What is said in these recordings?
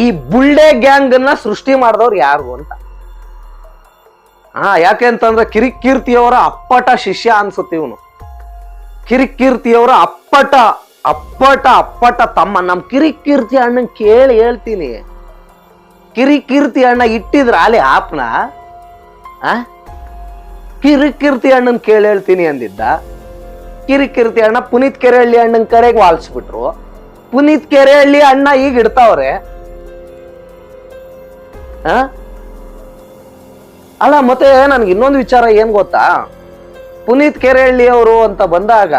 ಈ ಬುಲ್ಡೆ ಗ್ಯಾಂಗ್ ಅನ್ನ ಸೃಷ್ಟಿ ಮಾಡಿದವ್ರು ಯಾರು ಅಂತ. ಯಾಕೆಂತಂದ್ರೆ ಕಿರಿಕೀರ್ತಿಯವರ ಅಪ್ಪಟ ಶಿಷ್ಯ ಅನ್ಸುತ್ತೆ ಇವನು. ಕಿರಿಕೀರ್ತಿಯವರ ಅಪ್ಪಟ ಅಪ್ಪಟ ಅಪ್ಪಟ ತಮ್ಮ. ನಮ್ ಕಿರಿಕೀರ್ತಿ ಅಣ್ಣನ್ ಕೇಳಿ ಹೇಳ್ತೀನಿ. ಕಿರಿಕೀರ್ತಿ ಅಣ್ಣ ಇಟ್ಟಿದ್ರ ಅಲ್ಲಿ ಆಪ್ನ ಕಿರಿಕೀರ್ತಿ ಅಣ್ಣನ್ ಕೇಳಿ ಹೇಳ್ತೀನಿ ಅಂದಿದ್ದ. ಕಿರಿಕೀರ್ತಿ ಅಣ್ಣ ಪುನೀತ್ ಕೆರೆಹಳ್ಳಿ ಅಣ್ಣನ್ ಕರೆಗೆ ವಾಲ್ಸ್ಬಿಟ್ರು. ಪುನೀತ್ ಕೆರೆಹಳ್ಳಿ ಅಣ್ಣ ಈಗ ಇಡ್ತಾವ್ರೆ. ಅಲ್ಲ, ಮತ್ತೆ ನನ್ಗೆ ಇನ್ನೊಂದು ವಿಚಾರ ಏನ್ ಗೊತ್ತಾ, ಪುನೀತ್ ಕೆರೆಹಳ್ಳಿ ಅವರು ಅಂತ ಬಂದಾಗ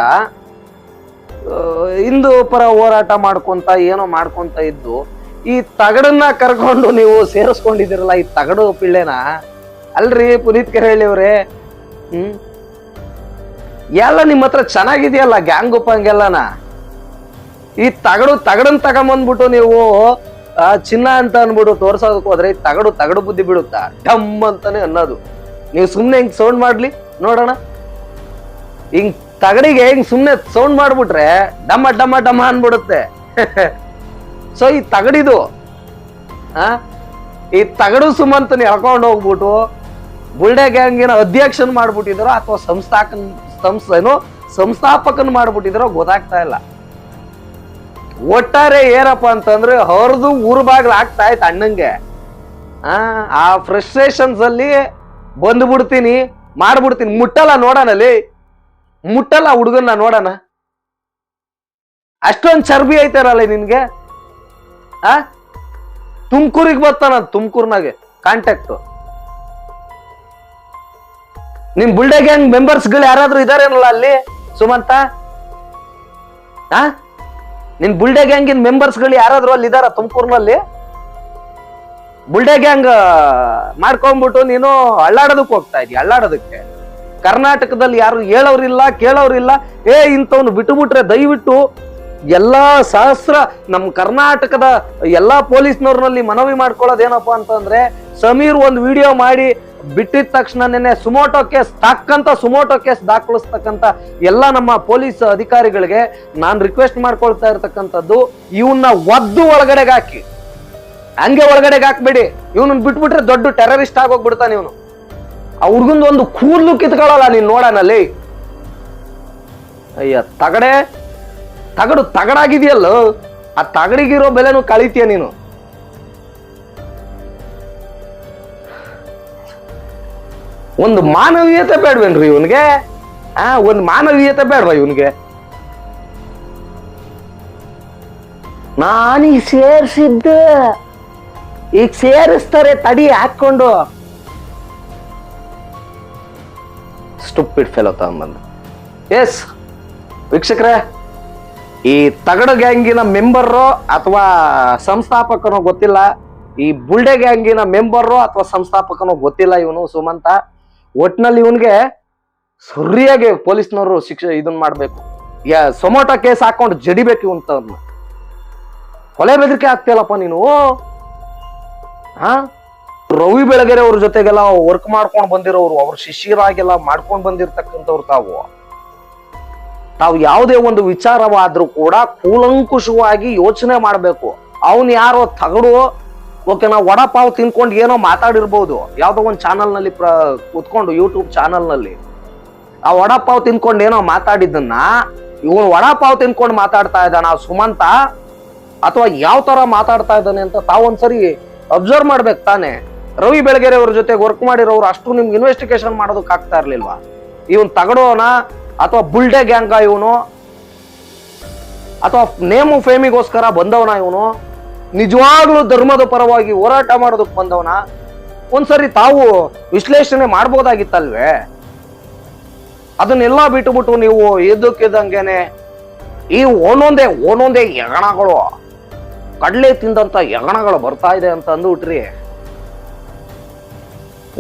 ಹಿಂದೂ ಪರ ಹೋರಾಟ ಮಾಡ್ಕೊಂತ ಏನೋ ಮಾಡ್ಕೊಂತ ಇದ್ದು ಈ ತಗಡನ್ನ ಕರ್ಕೊಂಡು ನೀವು ಸೇರಿಸ್ಕೊಂಡಿದ್ದೀರಲ್ಲ, ಈ ತಗಡು ಪಿಳ್ಳೆನ. ಅಲ್ರಿ ಪುನೀತ್ ಕೆರೆಹಳ್ಳಿ ಅವ್ರೆ, ಎಲ್ಲ ನಿಮ್ಮ ಹತ್ರ ಚೆನ್ನಾಗಿದೆಯಲ್ಲ ಗ್ಯಾಂಗು ಪಂಗೆಲ್ಲನ. ಈ ತಗಡನ್ ತಗೊಂಬಂದ್ಬಿಟ್ಟು ನೀವು ಚಿನ್ನ ಅಂತ ಅನ್ಬಿಟ್ಟು ತೋರ್ಸೋದಕ್ ಹೋದ್ರೆ ತಗಡು ಬುದ್ಧಿ ಬಿಡುತ್ತಾ ಡಮ್ ಅಂತಾನೆ ಅನ್ನೋದು. ನೀವು ಸುಮ್ನೆ ಹಿಂಗ್ ಸೌಂಡ್ ಮಾಡ್ಲಿ ನೋಡೋಣ. ಹಿಂಗ್ ತಗಡಿಗೆ ಹಿಂಗ್ ಸುಮ್ನೆ ಸೌಂಡ್ ಮಾಡ್ಬಿಟ್ರೆ ಡಮ್ಮ ಡಮ್ಮ ಡಮ್ಮ ಅನ್ಬಿಡುತ್ತೆ. ಸೊ ಈ ತಗಡಿದು ಈ ತಗಡು ಸುಮಂತನ ಎಳ್ಕೊಂಡು ಹೋಗ್ಬಿಟ್ಟು ಬುಲ್ಡೆ ಗ್ಯಾಂಗಿನ ಅಧ್ಯಕ್ಷನ್ ಮಾಡ್ಬಿಟ್ಟಿದ್ರು ಅಥವಾ ಸಂಸ್ಥಾಪಕನ್ ಮಾಡ್ಬಿಟ್ಟಿದ್ರೋ ಗೊತ್ತಾಗ್ತಾ ಇಲ್ಲ. ಒಟ್ಟಾರೆ ಏನಪ್ಪ ಅಂತಂದ್ರೆ ಅವ್ರದ್ದು ಊರು ಬಾಗ್ಲ ಆಗ್ತಾ ಇತ್ತು ಅಣ್ಣಂಗೆ. ಆ ಫ್ರಸ್ಟ್ರೇಷನ್ಸ್ ಅಲ್ಲಿ ಬಂದ್ಬಿಡ್ತೀನಿ, ಮಾಡ್ಬಿಡ್ತೀನಿ. ಮುಟ್ಟಲ್ಲ ನೋಡೋಣಲ್ಲಿ, ಮುಟ್ಟಲ್ಲ ಹುಡುಗನ್ನ ನೋಡೋಣ. ಅಷ್ಟೊಂದ್ ಚರ್ಬಿ ಐತಾರಲ್ಲ ನಿನ್ಗೆ. ತುಮಕೂರಿಗೆ ಬರ್ತಾನ, ತುಮಕೂರ್ನಾಗೆ ಕಾಂಟ್ಯಾಕ್ಟ್. ನಿಮ್ ಬುಲ್ಡೆ ಗ್ಯಾಂಗ್ ಮೆಂಬರ್ಸ್ ಗಳು ಯಾರಾದ್ರೂ ಇದಾರೇನಲ್ಲ ಅಲ್ಲಿ ಸುಮಂತ? ನಿನ್ ಬುಲ್ಡೆ ಗ್ಯಾಂಗಿನ ಮೆಂಬರ್ಸ್ ಗಳು ಯಾರಾದ್ರೂ ಅಲ್ಲಿ ಇದಾರ ತುಮಕೂರ್ನಲ್ಲಿ? ಬುಲ್ಡೆ ಗ್ಯಾಂಗ್ ಮಾಡ್ಕೊಂಡ್ಬಿಟ್ಟು ನೀನು ಅಳ್ಳಾಡೋದಕ್ಕೆ ಹೋಗ್ತಾ ಇದೀಯ. ಅಳ್ಳಾಡೋದಕ್ಕೆ ಕರ್ನಾಟಕದಲ್ಲಿ ಯಾರು ಹೇಳೋರಿಲ್ಲ ಕೇಳೋರಿಲ್ಲ. ಇಂಥವ್ನು ಬಿಟ್ಟುಬಿಟ್ರೆ ದಯವಿಟ್ಟು ಎಲ್ಲಾ ಸಹಸ್ರ ನಮ್ ಕರ್ನಾಟಕದ ಎಲ್ಲಾ ಪೊಲೀಸ್ನವ್ರನಲ್ಲಿ ಮನವಿ ಮಾಡ್ಕೊಳ್ಳೋದೇನಪ್ಪಾ ಅಂತಂದ್ರೆ, ಸಮೀರ್ ಒಂದು ವಿಡಿಯೋ ಮಾಡಿ ಬಿಟ್ಟಿದ ತಕ್ಷಣನೇ ಸುಮೋಟೋ ಕೇಸ್ ದಾಖಲಿಸ್ತಕ್ಕಂತ ಎಲ್ಲ ನಮ್ಮ ಪೊಲೀಸ್ ಅಧಿಕಾರಿಗಳಿಗೆ ನಾನ್ ರಿಕ್ವೆಸ್ಟ್ ಮಾಡ್ಕೊಳ್ತಾ ಇರ್ತಕ್ಕಂಥದ್ದು, ಇವನ್ನ ಒದ್ದು ಒಳಗಡೆಗೆ ಹಾಕಿ. ಹಂಗೆ ಒಳಗಡೆಗೆ ಹಾಕ್ಬೇಡಿ. ಇವನನ್ನ ಬಿಟ್ಬಿಟ್ರೆ ದೊಡ್ಡ ಟೆರರಿಸ್ಟ್ ಆಗೋಗ್ಬಿಡ್ತಾನೆ ಇವನು. ಆ ಹುಡ್ಗಂದು ಒಂದು ಕೂದಲು ಕಿತ್ಕೊಳ್ಳಲ್ಲ ನೀನ್ ನೋಡನಲ್ಲಿ. ಅಯ್ಯ ತಗಡಾಗಿದೆಯಲ್ಲ, ಆ ತಗಡಿಗಿರೋ ಬೆಲೆನೂ ಕಳಿತೀಯ ನೀನು. ಒಂದು ಮಾನವೀಯತೆ ಬೇಡವೇನ್ರಿ ಇವನ್ಗೆ? ಒಂದು ಮಾನವೀಯತೆ ಬೇಡವಾ ಇವನ್ಗೆ? ನಾನೀಗ ಸೇರಿಸಿದ್ದೆ, ಈಗ ಸೇರಿಸ್ತಾರೆ ತಡಿ ಹಾಕೊಂಡು. ಸ್ಟುಪಿಡ್ ಫೆಲೋ ತಗೊಂಬಂದು. ಎಸ್ ವೀಕ್ಷಕರೇ, ಈ ತಗಡು ಗ್ಯಾಂಗಿನ ಮೆಂಬರು ಅಥವಾ ಸಂಸ್ಥಾಪಕನೋ ಗೊತ್ತಿಲ್ಲ, ಈ ಬುಲ್ಡೆ ಗ್ಯಾಂಗಿನ ಮೆಂಬರು ಅಥವಾ ಸಂಸ್ಥಾಪಕನೋ ಗೊತ್ತಿಲ್ಲ ಇವನು ಸುಮಂತ. ಒಟ್ನಲ್ಲಿ ಇವನ್ಗೆ ಸರಿಯಾಗಿ ಪೊಲೀಸ್ನವರು ಶಿಕ್ಷೆ ಇದನ್ ಮಾಡ್ಬೇಕು. ಸೊಮೋಟೋ ಕೇಸ್ ಹಾಕೊಂಡು ಜಡಿಬೇಕು ಇವಂತವ್ರನ್ನ. ಕೊಲೆ ಬೆದರಿಕೆ ಆಗ್ತಿಲ್ಲಪ್ಪ ನೀನು. ರವಿ ಬೆಳಗೆರೆ ಅವ್ರ ಜೊತೆಗೆಲ್ಲ ವರ್ಕ್ ಮಾಡ್ಕೊಂಡು ಬಂದಿರೋರು, ಅವ್ರ ಶಿಷ್ಯರಾಗೆಲ್ಲ ಮಾಡ್ಕೊಂಡು ಬಂದಿರ್ತಕ್ಕಂಥವ್ರು ತಾವು ಯಾವುದೇ ಒಂದು ವಿಚಾರವಾದ್ರೂ ಕೂಡ ಕೂಲಂಕುಷವಾಗಿ ಯೋಚನೆ ಮಾಡ್ಬೇಕು. ಅವನ್ ಯಾರೋ ತಗಡು, ಓಕೆ, ನಾವು ವಡಾಪಾವ್ ತಿನ್ಕೊಂಡು ಏನೋ ಮಾತಾಡಿರ್ಬೋದು ಯಾವ್ದೋ ಒಂದು ಚಾನಲ್ ನಲ್ಲಿ ಕುತ್ಕೊಂಡು, ಯೂಟ್ಯೂಬ್ ಚಾನಲ್ ನಲ್ಲಿ ಆ ವಡಾಪಾವ್ ತಿನ್ಕೊಂಡು ಏನೋ ಮಾತಾಡಿದ್ದನ್ನ ಇವನು ವಡಾಪಾವ್ ತಿನ್ಕೊಂಡು ಮಾತಾಡ್ತಾ ಇದ್ದಾನ ಸುಮಂತ, ಅಥವಾ ಯಾವ ತರ ಮಾತಾಡ್ತಾ ಇದ್ದಾನೆ ಅಂತ ತಾವೊಂದ್ಸರಿ ಅಬ್ಸರ್ವ್ ಮಾಡ್ಬೇಕು ತಾನೆ. ರವಿ ಬೆಳಗೆರೆ ಅವ್ರ ಜೊತೆ ವರ್ಕ್ ಮಾಡಿರೋರು ಅಷ್ಟು ನಿಮ್ಗೆ ಇನ್ವೆಸ್ಟಿಗೇಷನ್ ಮಾಡೋದಕ್ಕೆ ಆಗ್ತಾ ಇರ್ಲಿಲ್ವಾ? ಇವನ್ ತಗಡೋನ ಅಥವಾ ಬುಲ್ಡೆ ಗ್ಯಾಂಗ ಇವನು, ಅಥವಾ ನೇಮು ಫೇಮಿಗೋಸ್ಕರ ಬಂದವನ ಇವನು? ನಿಜವಾಗ್ಲೂ ಧರ್ಮದ ಪರವಾಗಿ ಹೋರಾಟ ಮಾಡೋದಕ್ಕೆ ಬಂದವನ? ಒಂದ್ಸರಿ ತಾವು ವಿಶ್ಲೇಷಣೆ ಮಾಡ್ಬೋದಾಗಿತ್ತಲ್ವೇ? ಅದನ್ನೆಲ್ಲ ಬಿಟ್ಟುಬಿಟ್ಟು ನೀವು ಎದ್ದಕ್ಕಿದ್ದಂಗೆನೆ ಈ ಒಂದೊಂದೇ ಯಗಣಗಳು, ಕಡ್ಲೆ ತಿಂದಂತ ಯಗಣಗಳು ಬರ್ತಾ ಇದೆ ಅಂತ ಅಂದ್ಬಿಟ್ರಿ.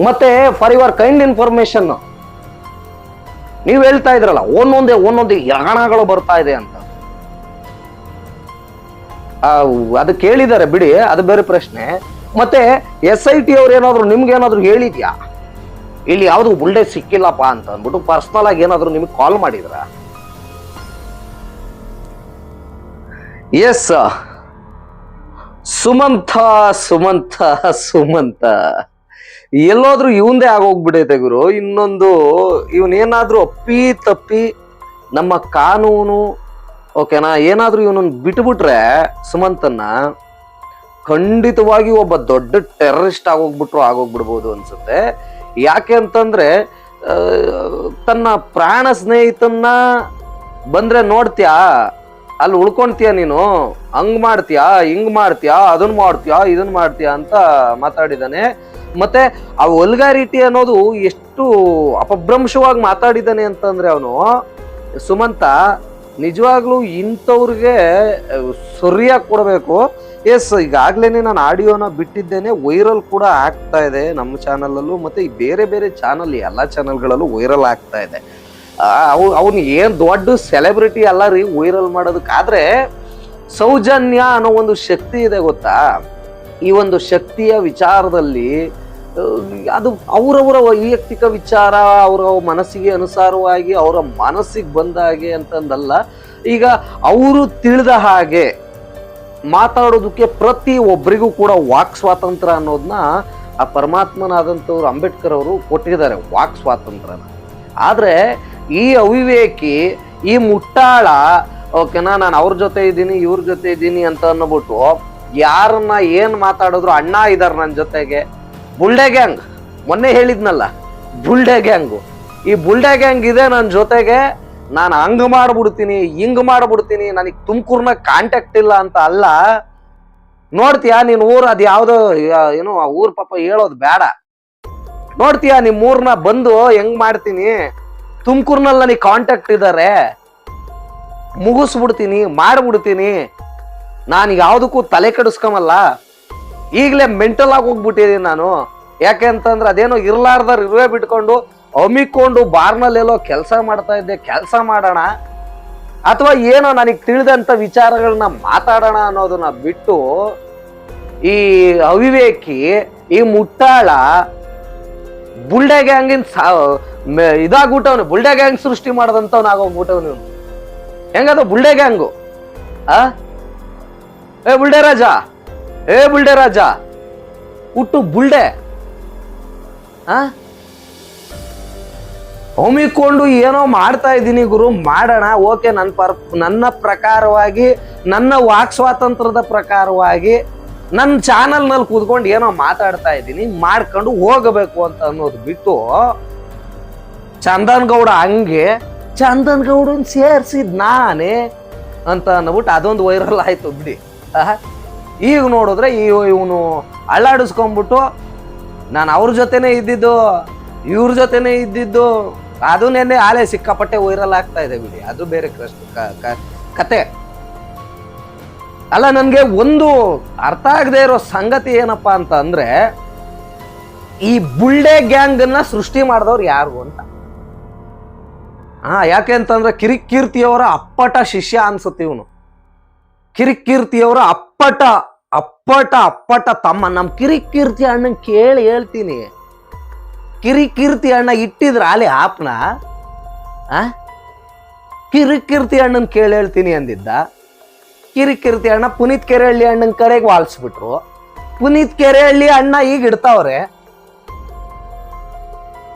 ಮತ್ತೆ ಫಾರ್ ಯುವರ್ ಕೈಂಡ್ ಇನ್ಫಾರ್ಮೇಶನ್, ನೀವ್ ಹೇಳ್ತಾ ಇದ್ರಲ್ಲ ಒಂದೊಂದೇ ಯಗಣಗಳು ಬರ್ತಾ ಇದೆ ಅಂತ. ಅದು ಕೇಳಿದ್ದಾರೆ ಬಿಡಿ, ಅದು ಬೇರೆ ಪ್ರಶ್ನೆ. ಮತ್ತೆ SIT ಅವ್ರು ಏನಾದ್ರು ನಿಮ್ಗೆ ಏನಾದ್ರು ಹೇಳಿದ್ಯಾ ಇಲ್ಲಿ ಯಾವ್ದು ಬುಲ್ಡೆ ಸಿಕ್ಕಿಲ್ಲಪ್ಪ ಅಂತ ಅಂದ್ಬಿಟ್ಟು ಪರ್ಸನಲ್ ಆಗಿ ಏನಾದ್ರು ನಿಮ್ಗೆ ಕಾಲ್ ಮಾಡಿದ್ರ? ಎಸ್, ಸುಮಂತ ಸುಮಂತ ಸುಮಂತ ಎಲ್ಲೋದ್ರು ಇವಂದೇ ಆಗೋಗ್ಬಿಡೈತೆ ಗುರು. ಇನ್ನೊಂದು ಇವನೇನಾದ್ರೂ ಅಪ್ಪಿ ತಪ್ಪಿ ನಮ್ಮ ಕಾನೂನು ಓಕೆನಾ ಏನಾದ್ರೂ ಇವನನ್ನ ಬಿಟ್ಬಿಟ್ರೆ ಸುಮಂತನ್ನ ಖಂಡಿತವಾಗಿ ಒಬ್ಬ ದೊಡ್ಡ ಟೆರರಿಸ್ಟ್ ಆಗೋಗ್ಬಿಡ್ಬೋದು ಅನ್ಸುತ್ತೆ. ಯಾಕೆ ಅಂತಂದ್ರೆ ತನ್ನ ಪ್ರಾಣ ಸ್ನೇಹಿತನ್ನ ಬಂದ್ರೆ ನೋಡ್ತೀಯಾ, ಅಲ್ಲಿ ಉಳ್ಕೊಂತೀಯ ನೀನು, ಹಂಗ್ ಮಾಡ್ತೀಯಾ, ಹಿಂಗ್ ಮಾಡ್ತೀಯಾ, ಅದನ್ ಮಾಡ್ತೀಯಾ, ಇದನ್ ಮಾಡ್ತೀಯಾ ಅಂತ ಮಾತಾಡಿದಾನೆ. ಮತ್ತೆ ಆ ವಲ್ಗಾರಿಟಿ ಅನ್ನೋದು ಎಷ್ಟು ಅಪಭ್ರಂಶವಾಗಿ ಮಾತಾಡಿದಾನೆ ಅಂತಂದ್ರೆ ಅವನು ಸುಮಂತ ನಿಜವಾಗ್ಲೂ ಇಂಥವ್ರಿಗೆ ಸರಿಯಾಗಿ ಕೊಡಬೇಕು. ಎಸ್, ಈಗಾಗ್ಲೇನೆ ನಾನು ಆಡಿಯೋನ ಬಿಟ್ಟಿದ್ದೇನೆ, ವೈರಲ್ ಕೂಡ ಆಗ್ತಾ ಇದೆ ನಮ್ಮ ಚಾನಲ್ ಮತ್ತೆ ಬೇರೆ ಬೇರೆ ಚಾನಲ್ ಎಲ್ಲಾ ಚಾನಲ್ಗಳಲ್ಲೂ ವೈರಲ್ ಆಗ್ತಾ ಇದೆ. ಅವನು ಏನ್ ದೊಡ್ಡ ಸೆಲೆಬ್ರಿಟಿ ಅಲ್ಲ ರೀ ವೈರಲ್ ಮಾಡೋದಕ್ಕಾದ್ರೆ ಸೌಜನ್ಯ ಅನ್ನೋ ಒಂದು ಶಕ್ತಿ ಇದೆ ಗೊತ್ತಾ. ಈ ಒಂದು ಶಕ್ತಿಯ ವಿಚಾರದಲ್ಲಿ ಅದು ಅವರವರ ವೈಯಕ್ತಿಕ ವಿಚಾರ, ಅವರ ಮನಸ್ಸಿಗೆ ಅನುಸಾರವಾಗಿ ಅವರ ಮನಸ್ಸಿಗೆ ಬಂದ ಹಾಗೆ ಅಂತಂದಲ್ಲ. ಈಗ ಅವರು ತಿಳಿದ ಹಾಗೆ ಮಾತಾಡೋದಕ್ಕೆ ಪ್ರತಿ ಒಬ್ಬರಿಗೂ ಕೂಡ ವಾಕ್ ಸ್ವಾತಂತ್ರ್ಯ ಅನ್ನೋದನ್ನ ಆ ಪರಮಾತ್ಮನಾದಂಥವ್ರು ಅಂಬೇಡ್ಕರ್ ಅವರು ಕೊಟ್ಟಿದ್ದಾರೆ, ವಾಕ್ ಸ್ವಾತಂತ್ರ್ಯನ. ಆದ್ರೆ ಈ ಅವಿವೇಕಿ, ಈ ಮುಟ್ಟಾಳ ಓಕೆನಾ, ನಾನು ಅವ್ರ ಜೊತೆ ಇದ್ದೀನಿ ಇವ್ರ ಜೊತೆ ಇದ್ದೀನಿ ಅಂತ ಅನ್ನಬಿಟ್ಟು ಯಾರನ್ನ ಏನ್ ಮಾತಾಡಿದ್ರು ಅಣ್ಣ ಇದಾರ ನನ್ನ ಜೊತೆಗೆ. ಬುಲ್ಡೆ ಗ್ಯಾಂಗ್ ಮೊನ್ನೆ ಹೇಳಿದ್ನಲ್ಲ, ಬುಲ್ಡೆ ಗ್ಯಾಂಗು, ಈ ಬುಲ್ಡೆ ಗ್ಯಾಂಗ್ ಇದೆ ನನ್ನ ಜೊತೆಗೆ, ನಾನು ಹಂಗ್ ಮಾಡ್ಬಿಡ್ತೀನಿ ಹಿಂಗ್ ಮಾಡ್ಬಿಡ್ತೀನಿ, ನನಗೆ ತುಮಕೂರ್ನ ಕಾಂಟ್ಯಾಕ್ಟ್ ಇಲ್ಲ ಅಂತ ಅಲ್ಲ. ನೋಡ್ತೀಯಾ ನೀನ್ ಊರ್ ಅದ್ ಯಾವ್ದೋ ಏನೋ ಆ ಊರ್ ಪಾಪ ಹೇಳೋದು ಬೇಡ, ನೋಡ್ತೀಯಾ ನಿಮ್ ಊರ್ನ ಬಂದು ಹೆಂಗ್ ಮಾಡ್ತೀನಿ, ತುಮಕೂರ್ನಲ್ಲಿ ನನಗೆ ಕಾಂಟ್ಯಾಕ್ಟ್ ಇದ್ದಾರೆ, ಮುಗಿಸ್ಬಿಡ್ತೀನಿ ಮಾಡ್ಬಿಡ್ತೀನಿ, ನಾನು ಯಾವ್ದಕ್ಕೂ ತಲೆ ಕೆಡಿಸ್ಕೊಂಬಲ್ಲ. ಈಗಲೇ ಮೆಂಟಲ್ ಆಗಿ ಹೋಗ್ಬಿಟ್ಟಿದೀನಿ ನಾನು. ಯಾಕೆ ಅಂತಂದ್ರೆ ಅದೇನೋ ಇರ್ಲಾರ್ದಾರ ಇರುವೆ ಬಿಟ್ಕೊಂಡು ಅಮ್ಮಿಕೊಂಡು ಬಾರ್ನಲ್ಲೆಲ್ಲೋ ಕೆಲಸ ಮಾಡ್ತಾ ಇದ್ದೆ, ಕೆಲಸ ಮಾಡೋಣ ಅಥವಾ ಏನೋ ನನಗೆ ತಿಳಿದಂತ ವಿಚಾರಗಳನ್ನ ಮಾತಾಡೋಣ ಅನ್ನೋದನ್ನ ಬಿಟ್ಟು ಈ ಅವಿವೇಕಿ, ಈ ಮುಟ್ಟಾಳ ಬುಲ್ಡೆ ಗ್ಯಾಂಗಿನ ಇದಾಗ್ಬಿಟ್ಟವನು, ಬುಲ್ಡೆ ಗ್ಯಾಂಗ್ ಸೃಷ್ಟಿ ಮಾಡದಂತವ್ನ ಆಗೋಗ್ಬಿಟ್ಟವನು. ಹೆಂಗದು ಬುಲ್ಡೆ ಗ್ಯಾಂಗು? ಏ ಬುಲ್ಡೆ ರಾಜ, ಏ ಬುಲ್ಡೆ ರಾಜ, ಹುಟ್ಟು ಬುಲ್ಡೆ ಹೊಮ್ಮಿಕೊಂಡು ಏನೋ ಮಾಡ್ತಾ ಇದ್ದೀನಿ ಗುರು, ಮಾಡೋಣ ಓಕೆ, ನನ್ನ ಪ್ರಕಾರವಾಗಿ, ನನ್ನ ವಾಕ್ ಸ್ವಾತಂತ್ರ್ಯದ ಪ್ರಕಾರವಾಗಿ ನನ್ನ ಚಾನಲ್ನಲ್ಲಿ ಕೂತ್ಕೊಂಡು ಏನೋ ಮಾತಾಡ್ತಾ ಇದ್ದೀನಿ, ಮಾಡ್ಕೊಂಡು ಹೋಗಬೇಕು ಅಂತ ಅನ್ನೋದು ಬಿಟ್ಟು ಚಂದನ್ ಗೌಡ ಹಂಗೆ ಚಂದನ್ ಗೌಡನ್ ಸೇರ್ಸಿದ್ ನಾನೇ ಅಂತ ಅಂದ್ಬಿಟ್ಟು ಅದೊಂದು ವೈರಲ್ ಆಯ್ತು ಬಿಡಿ. ಈಗ ನೋಡಿದ್ರೆ ಇವನು ಅಳ್ಳಾಡಿಸ್ಕೊಂಡ್ಬಿಟ್ಟು ನಾನು ಅವ್ರ ಜೊತೆನೆ ಇದ್ದಿದ್ದು ಇವ್ರ ಜೊತೆನೆ ಇದ್ದಿದ್ದು ಅದು ನೆನ್ನೆ ಆಲೆ ಸಿಕ್ಕಾಪಟ್ಟೆ ವೈರಲ್ ಆಗ್ತಾ ಇದೆ ಬಿಡಿ, ಅದು ಬೇರೆ ಕತೆ ಅಲ್ಲ. ನನ್ಗೆ ಒಂದು ಅರ್ಥ ಆಗದೆ ಇರೋ ಸಂಗತಿ ಏನಪ್ಪಾ ಅಂತ ಅಂದ್ರೆ, ಈ ಬುಲ್ಡೆ ಗ್ಯಾಂಗ್ ಅನ್ನ ಸೃಷ್ಟಿ ಮಾಡಿದವ್ರು ಯಾರು ಅಂತ. ಯಾಕೆ ಅಂತಂದ್ರೆ ಕಿರಿಕೀರ್ತಿಯವರ ಅಪ್ಪಟ ಶಿಷ್ಯ ಅನ್ಸುತ್ತೆ ಇವನು. ಕಿರಿಕೀರ್ತಿಯವರ ಅಪ್ಪಟ ಅಪ್ಪಟ ಅಪ್ಪಟ ತಮ್ಮ. ನಮ್ ಕಿರಿಕೀರ್ತಿ ಅಣ್ಣನ್ ಕೇಳಿ ಹೇಳ್ತೀನಿ, ಕಿರಿಕೀರ್ತಿ ಅಣ್ಣ ಇಟ್ಟಿದ್ರ ಅಲ್ಲಿ ಆಪ್ನ, ಕಿರಿಕೀರ್ತಿ ಅಣ್ಣನ್ ಕೇಳಿ ಹೇಳ್ತೀನಿ ಅಂದಿದ್ದ. ಕಿರಿಕೀರ್ತಿ ಅಣ್ಣ ಪುನೀತ್ ಕೆರೆಹಳ್ಳಿ ಅಣ್ಣನ್ ಕರೆಗೆ ವಾಲ್ಸ್ಬಿಟ್ರು. ಪುನೀತ್ ಕೆರೆಹಳ್ಳಿ ಅಣ್ಣ ಈಗ ಇಡ್ತಾವ್ರೆ.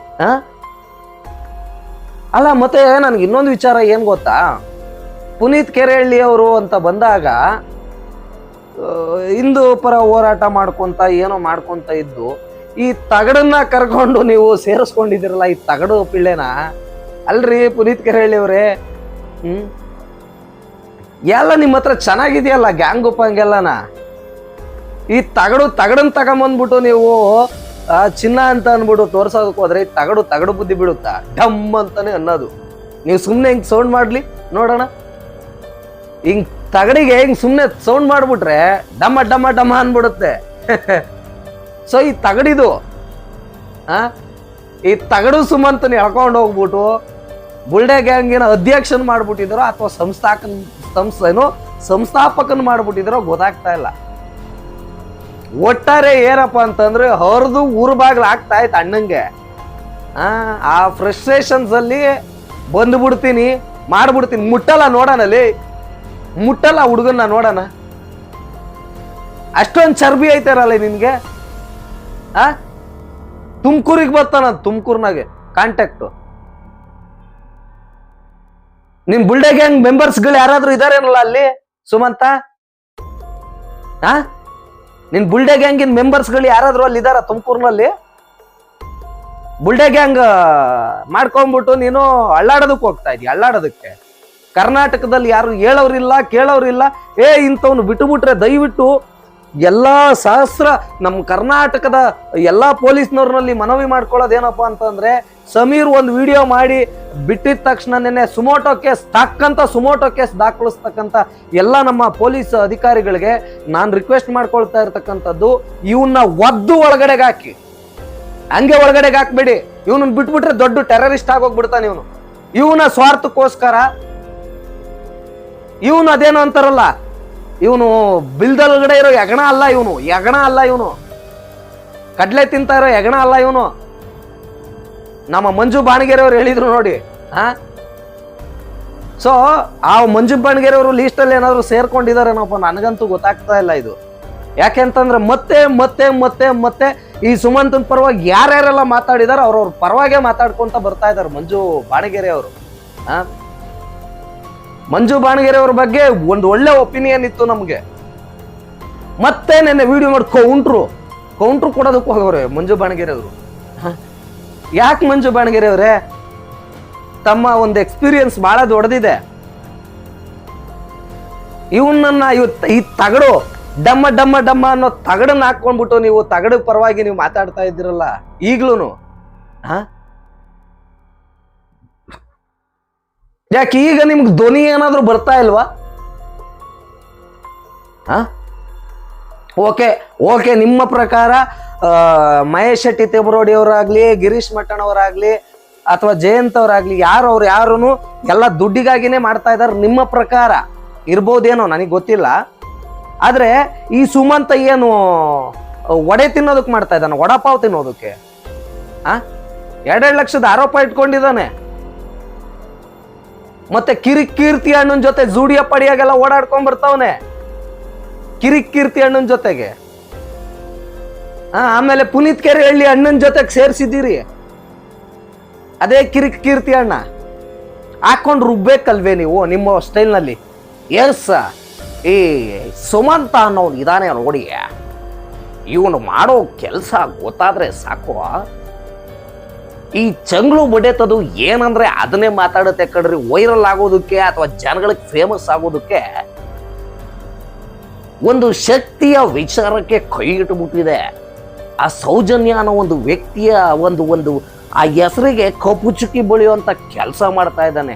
ಅಲ್ಲ ಮತ್ತೆ ನನ್ಗೆ ಇನ್ನೊಂದು ವಿಚಾರ ಏನ್ ಗೊತ್ತಾ, ಪುನೀತ್ ಕೆರೆಹಳ್ಳಿ ಅವರು ಅಂತ ಬಂದಾಗ ಹಿಂದೂ ಪರ ಹೋರಾಟ ಮಾಡ್ಕೊಂತ ಏನೋ ಮಾಡ್ಕೊಂತ ಇದ್ದು ಈ ತಗಡನ್ನ ಕರ್ಕೊಂಡು ನೀವು ಸೇರಿಸ್ಕೊಂಡಿದಿರಲ್ಲ, ಈ ತಗಡು ಪಿಳ್ಳೆನ ಅಲ್ರಿ ಪುನೀತ್ ಕೆರೆಹಳ್ಳಿ ಅವ್ರೆ. ಎಲ್ಲ ನಿಮ್ಮ ಹತ್ರ ಚೆನ್ನಾಗಿದೆಯಲ್ಲ ಗ್ಯಾಂಗ್ ಉಪ್ಪಂಗೆಲ್ಲನ, ಈ ತಗಡನ್ ತಗೊಂಬಂದ್ಬಿಟ್ಟು ನೀವು ಚಿನ್ನ ಅಂತ ಅನ್ಬಿಟ್ಟು ತೋರ್ಸೋದಕ್ಕೆ ಹೋದ್ರೆ ಈ ತಗಡು ಬುದ್ಧಿ ಬಿಡುತ್ತಾ, ಡಮ್ ಅಂತಾನೆ ಅನ್ನೋದು. ನೀವು ಸುಮ್ನೆ ಹಿಂಗ್ ಸೌಂಡ್ ಮಾಡ್ಲಿ ನೋಡೋಣ, ಹಿಂಗ್ ತಗಡಿಗೆ ಹಿಂಗ್ ಸುಮ್ನೆ ಸೌಂಡ್ ಮಾಡ್ಬಿಟ್ರೆ ಡಮ್ಮ ಡಮ್ಮ ಡಮ್ಮ ಅನ್ಬಿಡುತ್ತೆ. ಸೊ ಈ ತಗಡಿದು ಈ ತಗಡು ಸುಮಂತನ ಎಳ್ಕೊಂಡು ಹೋಗ್ಬಿಟ್ಟು ಬುಲ್ಡೆ ಗ್ಯಾಂಗಿನ ಅಧ್ಯಕ್ಷನ್ ಮಾಡ್ಬಿಟ್ಟಿದಾರೋ ಅಥವಾ ಸಂಸ್ಥಾಪಕನ್ ಮಾಡ್ಬಿಟ್ಟಿದಾರೋ ಗೊತ್ತಾಗ್ತಾ ಇಲ್ಲ. ಒಟ್ಟಾರೆ ಏನಪ್ಪಾ ಅಂತಂದ್ರೆ ಹೊರದು ಊರ್ ಬಾಗ್ಲ ಆಗ್ತಾ ಇತ್ತು ಅಣ್ಣಂಗೆ. ಆ ಫ್ರಸ್ಟ್ರೇಷನ್ಸ್ ಅಲ್ಲಿ ಬಂದ್ಬಿಡ್ತೀನಿ ಮಾಡ್ಬಿಡ್ತೀನಿ. ಮುಟ್ಟಲ್ಲ ನೋಡೋಣ ಅಲ್ಲಿ, ಮುಟ್ಟಲ್ಲ ಹುಡುಗನ್ನ ನೋಡೋಣ. ಅಷ್ಟೊಂದು ಚರ್ಬಿ ಐತಾರಲ್ಲ ನಿನ್ಗೆ. ಆ ತುಮಕೂರಿಗೆ ಬರ್ತಾನ, ತುಮಕೂರ್ನಾಗೆ ಕಾಂಟ್ಯಾಕ್ಟ್. ನಿಮ್ ಬುಲ್ಡೆ ಗ್ಯಾಂಗ್ ಮೆಂಬರ್ಸ್ಗಳು ಯಾರಾದ್ರೂ ಇದಾರೇನಲ್ಲ ಅಲ್ಲಿ ಸುಮಂತ? ನಿನ್ ಬುಲ್ಡೆ ಗ್ಯಾಂಗಿನ ಮೆಂಬರ್ಸ್ಗಳು ಯಾರಾದ್ರೂ ಅಲ್ಲಿ ಇದಾರ ತುಮಕೂರ್ನಲ್ಲಿ? ಬುಲ್ಡೆ ಗ್ಯಾಂಗ್ ಮಾಡ್ಕೊಂಡ್ಬಿಟ್ಟು ನೀನು ಅಳ್ಳಾಡೋದಕ್ಕೆ ಹೋಗ್ತಾ ಇದೀಯ. ಅಳ್ಳಾಡೋದಕ್ಕೆ ಕರ್ನಾಟಕದಲ್ಲಿ ಯಾರು ಹೇಳೋರಿಲ್ಲ ಕೇಳೋರಿಲ್ಲ. ಇಂಥವ್ನು ಬಿಟ್ಟುಬಿಟ್ರೆ ದಯವಿಟ್ಟು ಎಲ್ಲಾ ಸಹಸ್ರ ನಮ್ಮ ಕರ್ನಾಟಕದ ಎಲ್ಲಾ ಪೊಲೀಸ್ನವ್ರನಲ್ಲಿ ಮನವಿ ಮಾಡ್ಕೊಳ್ಳೋದೇನಪ್ಪಾ ಅಂತಂದ್ರೆ, ಸಮೀರ್ ಒಂದು ವಿಡಿಯೋ ಮಾಡಿ ಬಿಟ್ಟಿದ ತಕ್ಷಣನೇ ಸುಮೋಟೋ ಕೇಸ್ ದಾಖಲಿಸ್ತಕ್ಕಂಥ ಎಲ್ಲ ನಮ್ಮ ಪೊಲೀಸ್ ಅಧಿಕಾರಿಗಳಿಗೆ ನಾನು ರಿಕ್ವೆಸ್ಟ್ ಮಾಡ್ಕೊಳ್ತಾ ಇರ್ತಕ್ಕಂಥದ್ದು, ಇವನ್ನ ಒದ್ದು ಒಳಗಡೆಗೆ ಹಾಕಿ. ಹಂಗೆ ಒಳಗಡೆಗೆ ಹಾಕ್ಬೇಡಿ. ಇವನನ್ನ ಬಿಟ್ಬಿಟ್ರೆ ದೊಡ್ಡ ಟೆರರಿಸ್ಟ್ ಆಗೋಗ್ಬಿಡ್ತಾನೆ ಇವನು. ಇವನ ಸ್ವಾರ್ಥಕ್ಕೋಸ್ಕರ ಇವನು ಅದೇನೋ ಅಂತಾರಲ್ಲ, ಇವನು ಬಿಲ್ದೊಳಗಡೆ ಇರೋ ಯಗಣ ಅಲ್ಲ ಇವನು. ಕಡ್ಲೆ ತಿಂತ ಇರೋ ಯಗಣ ಅಲ್ಲ ಇವನು. ನಮ್ಮ ಮಂಜು ಬಾಣಗೆರೆ ಅವ್ರು ಹೇಳಿದ್ರು ನೋಡಿ. ಸೊ ಆ ಮಂಜು ಬಾಣಗೆರೆ ಅವರು ಲೀಸ್ಟ್ ಅಲ್ಲಿ ಏನಾದ್ರು ಸೇರ್ಕೊಂಡಿದಾರೇನಪ್ಪ, ನನಗಂತೂ ಗೊತ್ತಾಗ್ತಾ ಇಲ್ಲ ಇದು. ಯಾಕೆಂತಂದ್ರೆ ಮತ್ತೆ ಮತ್ತೆ ಮತ್ತೆ ಮತ್ತೆ ಈ ಸುಮಂತನ ಪರವಾಗಿ ಯಾರ್ಯಾರೆಲ್ಲ ಮಾತಾಡಿದಾರ ಅವ್ರವ್ರ ಪರವಾಗೇ ಮಾತಾಡ್ಕೊಂತ ಬರ್ತಾ ಇದಾರೆ ಮಂಜು ಬಾಣಗೆರೆ ಅವರು. ಮಂಜು ಬಾಣಗೆರೆ ಅವ್ರ ಬಗ್ಗೆ ಒಂದು ಒಳ್ಳೆ ಒಪಿನಿಯನ್ ಇತ್ತು ನಮ್ಗೆ. ಮತ್ತೆ ನೆನ್ನೆ ವಿಡಿಯೋ ಮಾಡಿ ಕೌಂಟ್ರು ಕೊಡೋದಕ್ಕೆ ಹೋಗವ್ರೆ ಮಂಜು ಬಾಣಗೆರೆ ಅವರು. ಯಾಕೆ ಮಂಜು ಬಾಣಗೆರೆ ಅವ್ರೆ? ತಮ್ಮ ಒಂದು ಎಕ್ಸ್ಪೀರಿಯನ್ಸ್ ಬಹಳ ದೊಡ್ಡದಿದೆ. ಇವನನ್ನ ಈ ತಗಡು ಡಮ್ಮ ಡಮ್ಮ ಡಮ್ಮ ಅನ್ನೋ ತಗಡನ್ನ ಹಾಕೊಂಡ್ಬಿಟ್ಟು ನೀವು ತಗಡು ಪರವಾಗಿ ನೀವು ಮಾತಾಡ್ತಾ ಇದ್ದೀರಲ್ಲ ಈಗ್ಲೂನು. ಯಾಕೆ ಈಗ ನಿಮ್ಗೆ ಧ್ವನಿ ಏನಾದ್ರೂ ಬರ್ತಾ ಇಲ್ವಾ? ಓಕೆ ನಿಮ್ಮ ಪ್ರಕಾರ ಮಹೇಶ್ ಶೆಟ್ಟಿ ತೆಬರೋಡಿ ಅವರಾಗ್ಲಿ, ಗಿರೀಶ್ ಮಟ್ಟಣ್ ಅವರಾಗ್ಲಿ, ಅಥವಾ ಜಯಂತ್ ಅವರಾಗ್ಲಿ, ಯಾರು ಎಲ್ಲ ದುಡ್ಡಿಗಾಗಿನೇ ಮಾಡ್ತಾ ಇದಾರೆ ನಿಮ್ಮ ಪ್ರಕಾರ ಇರ್ಬೋದೇನೋ, ನನಗೆ ಗೊತ್ತಿಲ್ಲ. ಆದ್ರೆ ಈ ಸುಮಂತ ಏನು ವಡೆ ತಿನ್ನೋದಕ್ಕೆ ಮಾಡ್ತಾ ಇದ್ದಾನೆ, ವಡಾಪಾವ್ ತಿನ್ನೋದಕ್ಕೆ 2 ಲಕ್ಷದ ಆರೋಪ ಇಟ್ಕೊಂಡಿದ್ದಾನೆ. ಮತ್ತೆ ಕೀರ್ತಿ ಅಣ್ಣನ ಜೊತೆ ಜೂಡಿಯ ಪಡಿಯಾಗೆಲ್ಲ ಓಡಾಡ್ಕೊಂಡ್ ಬರ್ತಾವನೆ, ಕೀರ್ತಿ ಅಣ್ಣನ ಜೊತೆಗೆ. ಆಮೇಲೆ ಪುನೀತ್ ಕೆರೆಹಳ್ಳಿ ಅಣ್ಣನ ಜೊತೆಗೆ ಸೇರ್ಸಿದ್ದೀರಿ. ಅದೇ ಕೀರ್ತಿ ಅಣ್ಣ ಹಾಕೊಂಡು ರುಬ್ಬೇಕಲ್ವೇ ನೀವು ನಿಮ್ಮ ಸ್ಟೈಲ್ನಲ್ಲಿ? ಎಸ್, ಈ ಸುಮಂತ ಅನ್ನೋನು ಇದಾನೆ ನೋಡಿ, ಇವನು ಮಾಡೋ ಕೆಲಸ ಗೊತ್ತಾದ್ರೆ ಸಾಕು. ಈ ಚಂಗ್ಳು ಬಡೆತದು ಏನಂದ್ರೆ ಅದನ್ನೇ ಮಾತಾಡುತ್ತೆ ಕಡ್ರಿ. ವೈರಲ್ ಆಗೋದಕ್ಕೆ ಅಥವಾ ಜನಗಳಿಗೆ ಫೇಮಸ್ ಆಗೋದಕ್ಕೆ ಒಂದು ಶಕ್ತಿಯ ವಿಚಾರಕ್ಕೆ ಕೈ ಇಟ್ಬಿಟ್ಟಿದೆ. ಆ ಸೌಜನ್ಯ ಅನ್ನೋ ಒಂದು ವ್ಯಕ್ತಿಯ ಒಂದು ಆ ಹೆಸರಿಗೆ ಕಪ್ಪು ಚುಕ್ಕಿ ಬೆಳೆಯುವಂತ ಕೆಲಸ ಮಾಡ್ತಾ ಇದ್ದಾನೆ.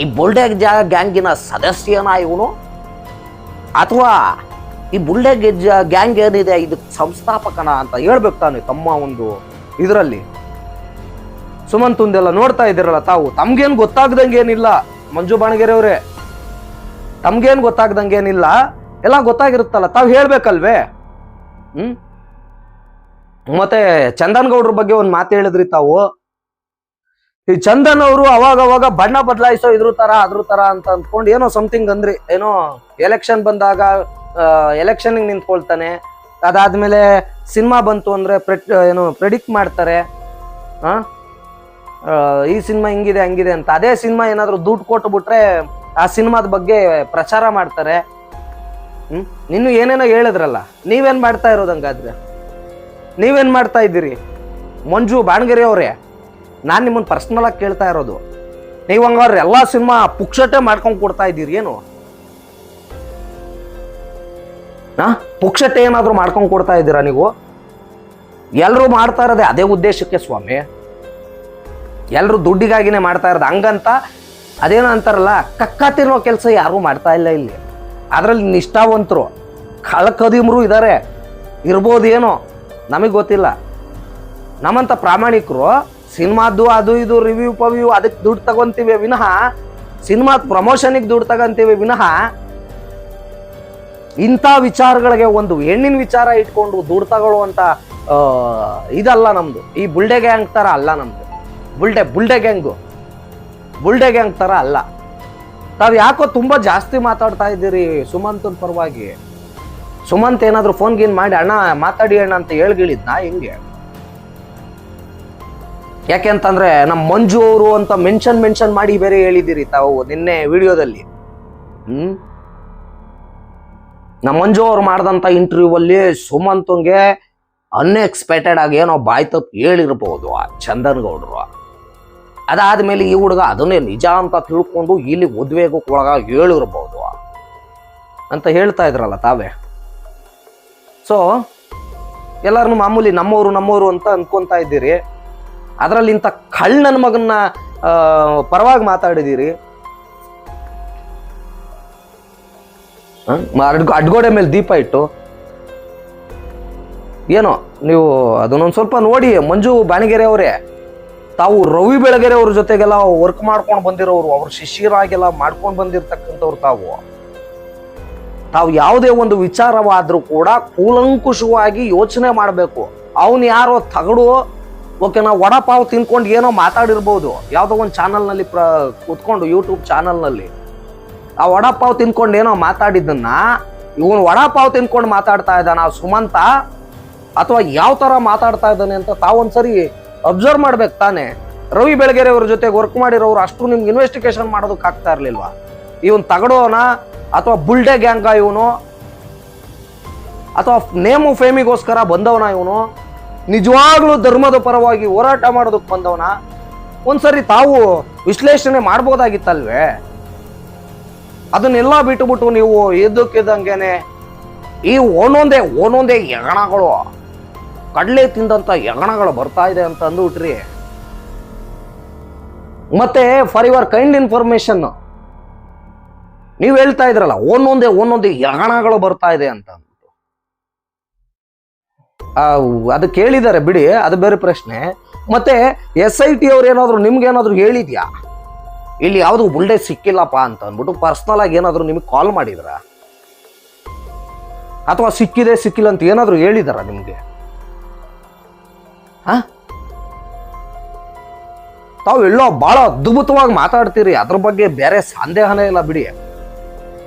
ಈ ಬುಲ್ಡೆ ಗ್ಯಾಂಗಿನ ಸದಸ್ಯನ ಇವನು, ಅಥವಾ ಈ ಬುಲ್ಡೆ ಗ್ಯಾಂಗ್ ಏನಿದೆ ಇದಕ್ಕೆ ಸಂಸ್ಥಾಪಕನ ಅಂತ ಹೇಳ್ಬೇಕು ತಾನೆ ತಮ್ಮ ಒಂದು ಇದರಲ್ಲಿ. ಸುಮಂತಂದೆಲ್ಲ ನೋಡ್ತಾ ಇದ್ದೀರಲ್ಲ ತಾವು, ತಮ್ಗೇನು ಗೊತ್ತಾಗ್ದಂಗೇನಿಲ್ಲ ಮಂಜು ಬಾಣಗೆರೆ ಅವರೇ, ತಮ್ಗೇನು ಗೊತ್ತಾಗ್ದಂಗೇನಿಲ್ಲ, ಎಲ್ಲ ಗೊತ್ತಾಗಿರುತ್ತಲ್ಲ, ತಾವು ಹೇಳ್ಬೇಕಲ್ವೇ? ಮತ್ತೆ ಚಂದನ್ ಗೌಡ್ರ ಬಗ್ಗೆ ಒಂದು ಮಾತು ಹೇಳಿದ್ರಿ ತಾವು. ಈ ಚಂದನ್ ಅವರು ಅವಾಗ ಬಣ್ಣ ಬದಲಾಯಿಸೋ ಅದ್ರ ತರ ಅಂತ ಅಂದ್ಕೊಂಡು ಏನೋ ಸಮಥಿಂಗ್ ಅಂದ್ರಿ. ಏನೋ ಎಲೆಕ್ಷನ್ ಬಂದಾಗ ಎಲೆಕ್ಷನ್ ನಿಂತ್ಕೊಳ್ತಾನೆ, ಅದಾದ್ಮೇಲೆ ಸಿನಿಮಾ ಬಂತು ಅಂದ್ರೆ ಪ್ರೆಡಿಕ್ಟ್ ಮಾಡ್ತಾರೆ, ಈ ಸಿನಿಮಾ ಹಿಂಗಿದೆ ಹಂಗಿದೆ ಅಂತ. ಅದೇ ಸಿನಿಮಾ ಏನಾದ್ರು ದುಡ್ಡು ಕೊಟ್ಬಿಟ್ರೆ ಆ ಸಿನಿಮಾದ ಬಗ್ಗೆ ಪ್ರಚಾರ ಮಾಡ್ತಾರೆ. ನಿನ್ನು ಏನೇನೋ ಹೇಳಿದ್ರಲ್ಲ, ನೀವೇನ್ ಮಾಡ್ತಾ ಇರೋದಂಗಾದ್ರೆ? ನೀವೇನ್ ಮಾಡ್ತಾ ಇದ್ದೀರಿ ಮಂಜು ಬಾಣಗೆರೆ ಅವರೇ? ನಾನ್ ನಿಮ್ಮನ್ನ ಪರ್ಸನಲ್ ಆಗಿ ಕೇಳ್ತಾ ಇರೋದು. ನೀವು ಹಂಗಾದ್ರೆ ಎಲ್ಲಾ ಸಿನಿಮಾ ಪುಕ್ಷಟೆ ಮಾಡ್ಕೊಂಡ್ ಕೊಡ್ತಾ ಇದ್ದೀರಿ ಏನು? ಪುಕ್ಷಟೆ ಏನಾದ್ರು ಮಾಡ್ಕೊಂಡ್ ಕೊಡ್ತಾ ಇದ್ದೀರಾ ನೀವು? ಎಲ್ರು ಮಾಡ್ತಾ ಇರೋದೇ ಅದೇ ಉದ್ದೇಶಕ್ಕೆ ಸ್ವಾಮಿ, ಎಲ್ರು ದುಡ್ಡಿಗಾಗಿನೇ ಮಾಡ್ತಾ ಇರೋದು. ಹಂಗಂತ ಅದೇನೋ ಅಂತಾರಲ್ಲ, ಕಕ್ಕ ತಿನ್ನೋ ಕೆಲಸ ಯಾರು ಮಾಡ್ತಾ ಇಲ್ಲ ಇಲ್ಲಿ. ಅದ್ರಲ್ಲಿ ನಿಷ್ಠಾವಂತರು ಕಳಕದಿಮ್ರು ಇದ್ದಾರೆ, ಇರ್ಬೋದೇನೋ, ನಮಗೆ ಗೊತ್ತಿಲ್ಲ. ನಮ್ಮಂತ ಪ್ರಾಮಾಣಿಕರು ಸಿನಿಮಾದ್ದು ಅದು ಇದು ರಿವ್ಯೂ ಪವ್ಯೂ ಅದಕ್ಕೆ ದುಡ್ಡು ತಗೊಂತೀವಿ ವಿನಃ, ಸಿನಿಮಾದ ಪ್ರಮೋಷನ್ಗೆ ದುಡ್ಡು ತಗೊಂತೀವಿ ವಿನಃ, ಇಂಥ ವಿಚಾರಗಳಿಗೆ ಒಂದು ಹೆಣ್ಣಿನ ವಿಚಾರ ಇಟ್ಕೊಂಡು ದುಡ್ಡು ತಗೊಳ್ಳುವಂತ ಇದಲ್ಲ ನಮ್ದು. ಈ ಬುಲ್ಡೆ ಗ್ಯಾಂಗ್ ತರ ಅಲ್ಲ ನಮ್ದು. ಬುಲ್ಡೆ ಗ್ಯಾಂಗ್ ತರ ಅಲ್ಲ. ತಾವ್ ಯಾಕೋ ತುಂಬಾ ಜಾಸ್ತಿ ಮಾತಾಡ್ತಾ ಇದ್ದೀರಿ ಸುಮಂತನ ಪರವಾಗಿ. ಸುಮಂತ್ ಏನಾದ್ರು ಫೋನ್ ಗೀನ್ ಮಾಡಿ ಅಣ್ಣ ಮಾತಾಡಿ ಅಣ್ಣ ಅಂತ ಹೇಳ್ಗಿಳಿದ್ನಾ ಹೆಂಗೆ? ಯಾಕೆಂತಂದ್ರೆ ನಮ್ಮ ಮಂಜು ಅವರು ಅಂತ ಮೆನ್ಷನ್ ಮಾಡಿ ಬೇರೆ ಹೇಳಿದಿರಿ ತಾವು ನಿನ್ನೆ ವಿಡಿಯೋದಲ್ಲಿ. ನಮ್ಮ ಮಂಜು ಅವ್ರು ಮಾಡಿದಂತ ಇಂಟರ್ವ್ಯೂ ಅಲ್ಲಿ ಸುಮಂತ್ಗೆ ಅನ್ಎಕ್ಸ್ಪೆಕ್ಟೆಡ್ ಆಗಿ ಏನೋ ಬಾಯ್ ತಪ್ಪು ಹೇಳಿರ್ಬೋದು ಆ ಚಂದನ್ ಗೌಡ್ರು. ಅದಾದ್ಮೇಲೆ ಈ ಹುಡುಗ ಅದನ್ನೇ ನಿಜ ಅಂತ ತಿಳ್ಕೊಂಡು ಇಲ್ಲಿ ಉದ್ವೇಗಕ್ಕೆ ಒಳಗ ಹೇಳಿರ್ಬೋದು ಅಂತ ಹೇಳ್ತಾ ಇದ್ರಲ್ಲ ತಾವೇ. ಸೊ ಎಲ್ಲಾರನ್ನು ಮಾಮೂಲಿ ನಮ್ಮವರು ಅಂತ ಅನ್ಕೊಂತಾ ಇದ್ದೀರಿ. ಅದರಲ್ಲಿ ಇಂಥ ನನ್ನ ಮಗನ್ನ ಪರವಾಗಿ ಮಾತಾಡಿದ್ದೀರಿ. ಅಡ್ಗೋಡೆ ಮೇಲೆ ದೀಪ ಇಟ್ಟು ಏನೋ ನೀವು ಅದನ್ನೊಂದು ಸ್ವಲ್ಪ ನೋಡಿ. ಮಂಜು ಬಾಣಿಗೆರೆ ಅವರೇ, ತಾವು ರವಿ ಬೆಳಗೆರೆ ಅವ್ರ ಜೊತೆಗೆಲ್ಲ ವರ್ಕ್ ಮಾಡ್ಕೊಂಡು ಬಂದಿರೋರು, ಅವ್ರ ಶಿಷ್ಯರಾಗೆಲ್ಲ ಮಾಡ್ಕೊಂಡು ಬಂದಿರ್ತಕ್ಕಂಥವ್ರು. ತಾವು ಯಾವುದೇ ಒಂದು ವಿಚಾರವಾದ್ರೂ ಕೂಡ ಕೂಲಂಕುಷವಾಗಿ ಯೋಚನೆ ಮಾಡಬೇಕು. ಅವನು ಯಾರೋ ತಗಡು ಓಕೆನಾ ವಡಾಪಾವ್ ತಿನ್ಕೊಂಡು ಏನೋ ಮಾತಾಡಿರ್ಬೋದು ಯಾವುದೋ ಒಂದು ಚಾನಲ್ನಲ್ಲಿ ಕೂತ್ಕೊಂಡು, ಯೂಟ್ಯೂಬ್ ಚಾನಲ್ನಲ್ಲಿ ಆ ವಡಾಪಾವ್ ತಿನ್ಕೊಂಡು ಏನೋ ಮಾತಾಡಿದ್ದನ್ನ ಇವನು ವಡಾಪಾವ್ ತಿನ್ಕೊಂಡು ಮಾತಾಡ್ತಾ ಇದ್ದಾನ ಸುಮಂತ, ಅಥವಾ ಯಾವ ತರ ಮಾತಾಡ್ತಾ ಇದ್ದಾನೆ ಅಂತ ತಾವೊಂದ್ಸರಿ ಅಬ್ಸರ್ವ್ ಮಾಡ್ಬೇಕು ತಾನೆ. ರವಿ ಬೆಳಗೆರೆ ಅವ್ರ ಜೊತೆಗೆ ವರ್ಕ್ ಮಾಡಿರೋರು ಅಷ್ಟು ನಿಮ್ಗೆ ಇನ್ವೆಸ್ಟಿಗೇಷನ್ ಮಾಡೋದಕ್ಕೆ ಆಗ್ತಾ ಇರ್ಲಿಲ್ವಾ? ಇವನ್ ತಗಡೋನ ಅಥವಾ ಬುಲ್ಡೆ ಗ್ಯಾಂಗ ಇವನು, ಅಥವಾ ನೇಮು ಫೇಮಿಗೋಸ್ಕರ ಬಂದವನ ಇವನು, ನಿಜವಾಗ್ಲೂ ಧರ್ಮದ ಪರವಾಗಿ ಹೋರಾಟ ಮಾಡೋದಕ್ಕೆ ಬಂದವನ? ಒಂದ್ಸರಿ ತಾವು ವಿಶ್ಲೇಷಣೆ ಮಾಡ್ಬೋದಾಗಿತ್ತಲ್ವೇ? ಅದನ್ನೆಲ್ಲ ಬಿಟ್ಟುಬಿಟ್ಟು ನೀವು ಎದ್ದಕ್ಕಿದ್ದಂಗೆನೆ ಈ ಒಂದೊಂದೇ ಯಗಣಗಳು, ಕಡಲೆ ತಿಂದಂತ ಯಗಣಗಳು ಬರ್ತಾ ಇದೆ ಅಂತ ಅಂದ್ಬಿಟ್ರಿ. ಮತ್ತೆ ಫಾರ್ ಯುವರ್ ಕೈಂಡ್ ಇನ್ಫಾರ್ಮೇಶನ್, ನೀವು ಹೇಳ್ತಾ ಇದ್ರಲ್ಲ ಒಂದೊಂದೇ ಯಗಣಗಳು ಬರ್ತಾ ಇದೆ ಅಂತ ಅಂದ್ಬಿಟ್ಟು. ಅದು ಕೇಳಿದ್ದಾರೆ ಬಿಡಿ, ಅದು ಬೇರೆ ಪ್ರಶ್ನೆ. ಮತ್ತೆ SIT ಅವ್ರು ಏನಾದ್ರು ನಿಮ್ಗೇನಾದ್ರು ಹೇಳಿದ್ಯಾ ಇಲ್ಲಿ ಯಾವ್ದು ಬುಲ್ಡೆ ಸಿಕ್ಕಿಲ್ಲಪ್ಪ ಅಂತ ಅಂದ್ಬಿಟ್ಟು ಪರ್ಸನಲ್ ಆಗಿ ಏನಾದ್ರು ನಿಮ್ಗೆ ಕಾಲ್ ಮಾಡಿದ್ರ, ಅಥವಾ ಸಿಕ್ಕಿಲ್ಲ ಅಂತ ಏನಾದ್ರು ಹೇಳಿದಾರ ನಿಮ್ಗೆ? ತಾವು ಎಲ್ಲೋ ಬಹಳ ಅದ್ಭುತವಾಗಿ ಮಾತಾಡ್ತೀರಿ, ಅದ್ರ ಬಗ್ಗೆ ಬೇರೆ ಸಂದೇಹನೇ ಇಲ್ಲ ಬಿಡಿ.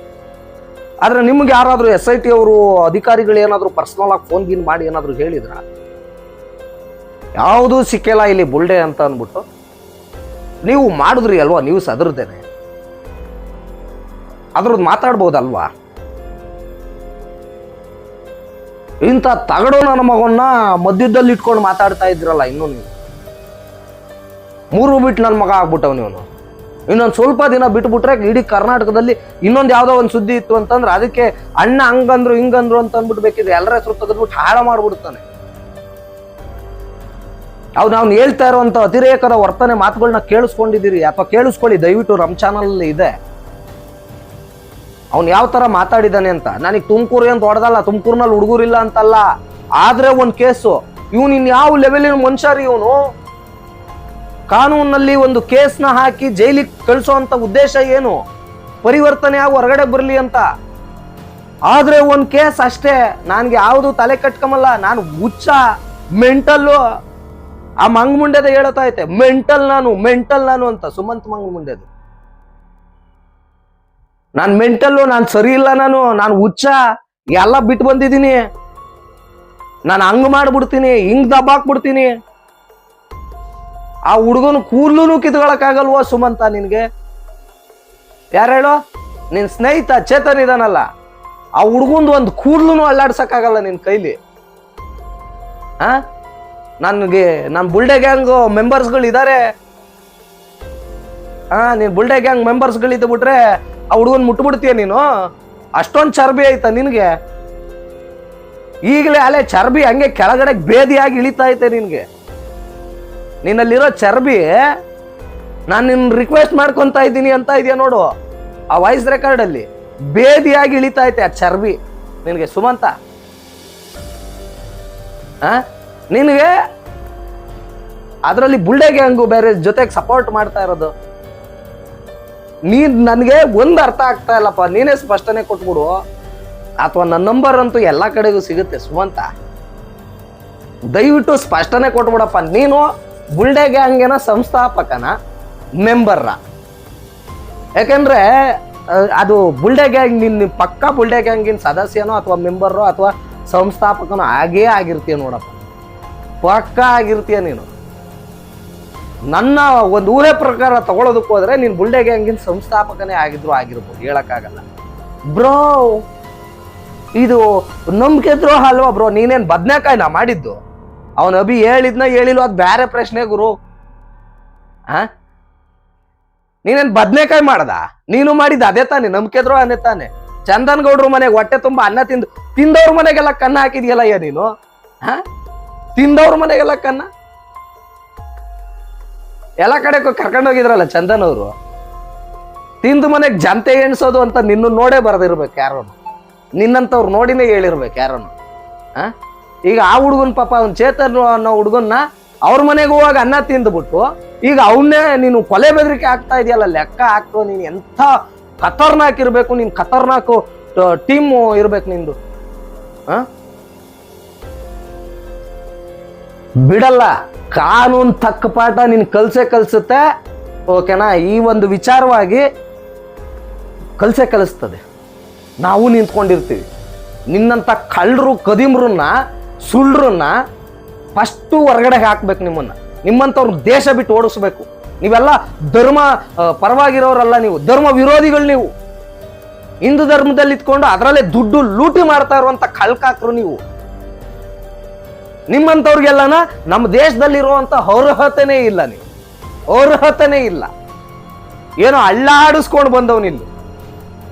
ಆದ್ರೆ ನಿಮ್ಗೆ ಯಾರಾದ್ರೂ SIT ಅವರು ಅಧಿಕಾರಿಗಳು ಏನಾದ್ರು ಪರ್ಸನಲ್ ಆಗಿ ಫೋನ್ ಗೀನ್ ಮಾಡಿ ಏನಾದ್ರು ಹೇಳಿದ್ರ? ಯಾವುದೂ ಸಿಕ್ಕಿಲ್ಲ ಇಲ್ಲಿ ಬುಲ್ಡೆ ಅಂತ ಅಂದ್ಬಿಟ್ಟು ನೀವು ಮಾಡಿದ್ರಿ ಅಲ್ವಾ ನ್ಯೂಸ್, ಅದ್ರದ್ದೇನೆ ಅದ್ರದ್ದು ಮಾತಾಡ್ಬೋದಲ್ವಾ? ಇಂಥ ತಗಡು ನನ್ನ ಮಗನ್ನ ಮಧ್ಯದಲ್ಲಿ ಇಟ್ಕೊಂಡು ಮಾತಾಡ್ತಾ ಇದ್ರಲ್ಲ. ಇನ್ನು ನೀವು 3 ಬಿಟ್ಟು ನನ್ನ ಮಗ ಆಗ್ಬಿಟ್ಟವ್ ನೀವು. ಇನ್ನೊಂದು ಸ್ವಲ್ಪ ದಿನ ಬಿಟ್ಬಿಟ್ರೆ ಇಡೀ ಕರ್ನಾಟಕದಲ್ಲಿ ಇನ್ನೊಂದು ಯಾವ್ದೋ ಒಂದು ಸುದ್ದಿ ಇತ್ತು ಅಂತಂದ್ರೆ ಅದಕ್ಕೆ ಅಣ್ಣ ಹಂಗಂದ್ರು ಹಿಂಗಂದ್ರು ಅಂತ ಅಂದ್ಬಿಟ್ಟು ಬೇಕಿದ್ರೆ ಎಲ್ಲರ ಹೆಸರು ತೆಗೆದ್ಬಿಟ್ಟು ಹಾಳ ಮಾಡ್ಬಿಡ್ತಾನೆ. ಅವ್ನು ಹೇಳ್ತಾ ಇರುವಂತ ಅತಿರೇಕದ ವರ್ತನೆ ಮಾತುಗಳನ್ನ ಕೇಳಿಸ್ಕೊಂಡಿದ್ದೀರಿ ಅಥವಾ ಕೇಳಿಸ್ಕೊಳ್ಳಿ ದಯವಿಟ್ಟು, ನಮ್ಮ ಚಾನಲ್ ಇದೆ. ಅವ್ನು ಯಾವ ತರ ಮಾತಾಡಿದಾನೆ ಅಂತ. ನನಗೆ ತುಮಕೂರು ಅಂತ ಹೊಡೆದಲ್ಲ, ತುಮಕೂರಿನಲ್ಲಿ ಹುಡುಗರಿಲ್ಲ ಅಂತಲ್ಲ, ಆದ್ರೆ ಒಂದು ಕೇಸು. ಇವನು ಇನ್ಯಾವ ಲೆವೆಲಿನ ಮನುಷ್ಯ ರೀ ಇವನು? ಕಾನೂನಲ್ಲಿ ಒಂದು ಕೇಸ್ನ ಹಾಕಿ ಜೈಲಿಗೆ ಕಳಿಸೋಂತ ಉದ್ದೇಶ ಏನು? ಪರಿವರ್ತನೆ ಆಗಿ ಹೊರಗಡೆ ಬರಲಿ ಅಂತ. ಆದ್ರೆ ಒಂದು ಕೇಸ್ ಅಷ್ಟೇ. ನನ್ಗೆ ಯಾವುದು ತಲೆ ಕಟ್ಕಮಲ್ಲ, ನಾನು ಹುಚ್ಚ, ಮೆಂಟಲ್ಲು. ಆ ಮಂಗಮುಂಡೆದ ಹೇಳ್ತಾ ಐತೆ ಮೆಂಟಲ್ ನಾನು ಅಂತ, ಸುಮಂತ್ ಮಂಗಮುಂಡೆದು. ನಾನು ಮೆಂಟಲ್ಲು, ನಾನು ಸರಿ ಇಲ್ಲ, ನಾನು ಹುಚ್ಚ, ಎಲ್ಲ ಬಿಟ್ಟು ಬಂದಿದ್ದೀನಿ, ನಾನು ಹಂಗ್ ಮಾಡ್ಬಿಡ್ತೀನಿ, ಹಿಂಗ್ ದಬ್ಬಾಕ್ಬಿಡ್ತೀನಿ. ಆ ಹುಡುಗನು ಕೂರ್ಲೂ ಕಿತ್ಕೊಳಕ್ಕಾಗಲ್ವೋ ಸುಮಂತ ನಿನ್ಗೆ? ಯಾರು ಹೇಳೋ? ನಿನ್ ಸ್ನೇಹಿತ ಚೇತನ್ ಇದಾನಲ್ಲ, ಆ ಹುಡುಗಂದು ಒಂದು ಕೂರ್ಲೂ ಅಲ್ಲಾಡ್ಸಕ್ಕಾಗಲ್ಲ ನಿನ್ ಕೈಲಿ. ನನ್ನ ಬುಲ್ಡೆ ಗ್ಯಾಂಗ್ ಮೆಂಬರ್ಸ್ಗಳು ಇದಾರೆ. ನೀನ್ ಬುಲ್ಡೆ ಗ್ಯಾಂಗ್ ಮೆಂಬರ್ಸ್ಗಳು ಇದ್ದು ಬಿಟ್ರೆ ಆ ಹುಡುಗನ್ ಮುಟ್ಬಿಡ್ತೀಯ ನೀನು? ಅಷ್ಟೊಂದು ಚರ್ಬಿ ಆಯ್ತಾ ನಿನ್ಗೆ? ಈಗಲೇ ಅಲ್ಲೇ ಚರ್ಬಿ ಹಂಗೆ ಕೆಳಗಡೆ ಬೇದಿಯಾಗಿ ಇಳಿತಾ ಐತೆ ನಿನ್ಗೆ. ನಿನ್ನಲ್ಲಿರೋ ಚರ್ಬಿ ನಾನು ನಿನ್ ರಿಕ್ವೆಸ್ಟ್ ಮಾಡ್ಕೊಂತ ಇದ್ದೀನಿ ಅಂತ ಇದೆಯಾ ನೋಡು, ಆ ವಾಯ್ಸ್ ರೆಕಾರ್ಡ್ ಅಲ್ಲಿ ಬೇದಿಯಾಗಿ ಇಳಿತಾ ಐತೆ ಆ ಚರ್ಬಿ ನಿನ್ಗೆ ಸುಮಂತ. ನಿನಗೆ ಅದರಲ್ಲಿ ಬುಲ್ಡೆ ಗ್ಯಾಂಗು ಬೇರೆ ಜೊತೆಗೆ ಸಪೋರ್ಟ್ ಮಾಡ್ತಾ ಇರೋದು. ನನಗೆ ಒಂದು ಅರ್ಥ ಆಗ್ತಾ ಇಲ್ಲಪ್ಪ, ನೀನೇ ಸ್ಪಷ್ಟನೆ ಕೊಟ್ಬಿಡು, ಅಥವಾ ನನ್ನ ನಂಬರ್ ಅಂತೂ ಎಲ್ಲಾ ಕಡೆಗೂ ಸಿಗುತ್ತೆ ಸುಮಂತ. ದಯವಿಟ್ಟು ಸ್ಪಷ್ಟನೆ ಕೊಟ್ಬಿಡಪ್ಪ. ನೀನು ಬುಲ್ಡೆ ಗ್ಯಾಂಗಿನ ಸಂಸ್ಥಾಪಕನ ಮೆಂಬರ್ರ? ಯಾಕಂದ್ರೆ ಅದು ಬುಲ್ಡೆ ಗ್ಯಾಂಗ್, ನಿನ್ನ ಪಕ್ಕ ಬುಲ್ಡೆ ಗ್ಯಾಂಗಿನ ಸದಸ್ಯನೋ ಅಥವಾ ಮೆಂಬರೋ ಅಥವಾ ಸಂಸ್ಥಾಪಕನೋ ಆಗೇ ಆಗಿರ್ತೀಯ ನೋಡಪ್ಪ, ಪಕ್ಕ ಆಗಿರ್ತೀಯ ನೀನು. ನನ್ನ ಒಂದು ಊಹೆ ಪ್ರಕಾರ ತಗೊಳ್ಳೋದಕ್ಕೆ ಹೋದ್ರೆ ನೀನು ಬುಲ್ಡೆ ಗ್ಯಾಂಗಿನ ಸಂಸ್ಥಾಪಕನೇ ಆಗಿರ್ಬೋದು, ಹೇಳಕ್ಕಾಗಲ್ಲ ಬ್ರೋ. ಇದು ನಂಬಿಕೆ ದ್ರೋಹ ಅಲ್ವಾ ಬ್ರೋ? ನೀನೇನ್ ಬದ್ನೆಕಾಯಿ ನಾ ಮಾಡಿದ್ದು? ಅವನ ಅಭಿ ಹೇಳಿಲ್ವ ಅದು ಬೇರೆ ಪ್ರಶ್ನೆ ಗುರು. ನೀನೇನ್ ಬದ್ನೆಕಾಯಿ ಮಾಡದ? ನೀನು ಮಾಡಿದ ಅದೇ ತಾನೆ, ನಂಬಿಕೆ ದ್ರೋಹನೇ ತಾನೆ. ಚಂದನ್ ಗೌಡ್ರ ಮನೆಗೆ ಹೊಟ್ಟೆ ತುಂಬಾ ಅನ್ನ ತಿಂದವ್ರ ಮನೆಗೆಲ್ಲ ಕನ್ನ ಹಾಕಿದ್ಯಲ್ಲ ನೀನು. ತಿಂದವ್ರ ಮನೆಗೆಲ್ಲ ಕನ್ನ ಎಲ್ಲ ಕಡೆ ಕರ್ಕೊಂಡೋಗಿದ್ರಲ್ಲ ಚಂದನ್ ಅವರು. ತಿಂದು ಮನೆಗೆ ಜನತೆ ಎಣ್ಸೋದು ಅಂತ ನಿನ್ನ ನೋಡೇ ಬರದಿರ್ಬೇಕು ಯಾರೋನು, ನಿನ್ನಂತವ್ರು ನೋಡಿನೇ ಹೇಳಿರ್ಬೇಕು ಯಾರೋನು. ಈಗ ಆ ಹುಡುಗನ್ ಪಾಪ ಅವ್ನ ಚೇತನ್ ಅನ್ನೋ ಹುಡುಗನ್ನ ಅವ್ರ ಮನೆಗೆ ಹೋಗಿ ಅನ್ನ ತಿಂದ್ಬಿಟ್ಟು ಈಗ ಅವನ್ನೇ ನೀನು ಕೊಲೆ ಬೆದರಿಕೆ ಆಗ್ತಾ ಇದೆಯಲ್ಲ, ಲೆಕ್ಕ ಹಾಕ್ತು. ನೀನ್ ಎಂಥ ಖತರ್ನಾಕ್ ಇರ್ಬೇಕು, ನೀನ್ ಖತರ್ನಾಕು ಟೀಮ್ ಇರ್ಬೇಕು ನಿಂದು. ಬಿಡಲ್ಲ, ಕಾನೂನು ತಕ್ಕ ಪಾಠ ನಿನ್ ಕಲ್ಸುತ್ತೆ. ಓಕೆನಾ? ಈ ಒಂದು ವಿಚಾರವಾಗಿ ಕಲಿಸ್ತದೆ. ನಾವು ನಿಂತ್ಕೊಂಡಿರ್ತೀವಿ. ನಿನ್ನಂತ ಕಳ್ಳರು ಕದಿಮ್ರನ್ನ ಸುಳ್ರನ್ನ ಫಸ್ಟು ಹೊರಗಡೆ ಹಾಕ್ಬೇಕು. ನಿಮ್ಮಂಥವ್ರು ದೇಶ ಬಿಟ್ಟು ಓಡಿಸ್ಬೇಕು. ನೀವೆಲ್ಲ ಧರ್ಮ ಪರವಾಗಿರೋರಲ್ಲ, ನೀವು ಧರ್ಮ ವಿರೋಧಿಗಳು. ನೀವು ಹಿಂದೂ ಧರ್ಮದಲ್ಲಿ ಇತ್ಕೊಂಡು ಅದರಲ್ಲೇ ದುಡ್ಡು ಲೂಟಿ ಮಾಡ್ತಾ ಇರುವಂತ ಕಳ್ಕಾಕ್ರು ನೀವು. ನಿಮ್ಮಂಥವ್ರಿಗೆಲ್ಲನ ನಮ್ಮ ದೇಶದಲ್ಲಿರುವಂತ ಅರ್ಹತೆನೇ ಇಲ್ಲ. ನೀವು ಅರ್ಹತೆನೇ ಇಲ್ಲ. ಏನೋ ಅಳ್ಳಾಡಿಸ್ಕೊಂಡು ಬಂದವನಿಲ್ಲ.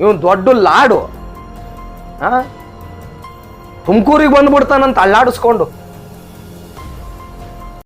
ಇವನ್ ದೊಡ್ಡ ಲಾಡು. ತುಮಕೂರಿಗೆ ಬಂದ್ಬಿಡ್ತಾನಂತ ಅಳ್ಳಾಡಿಸ್ಕೊಂಡು.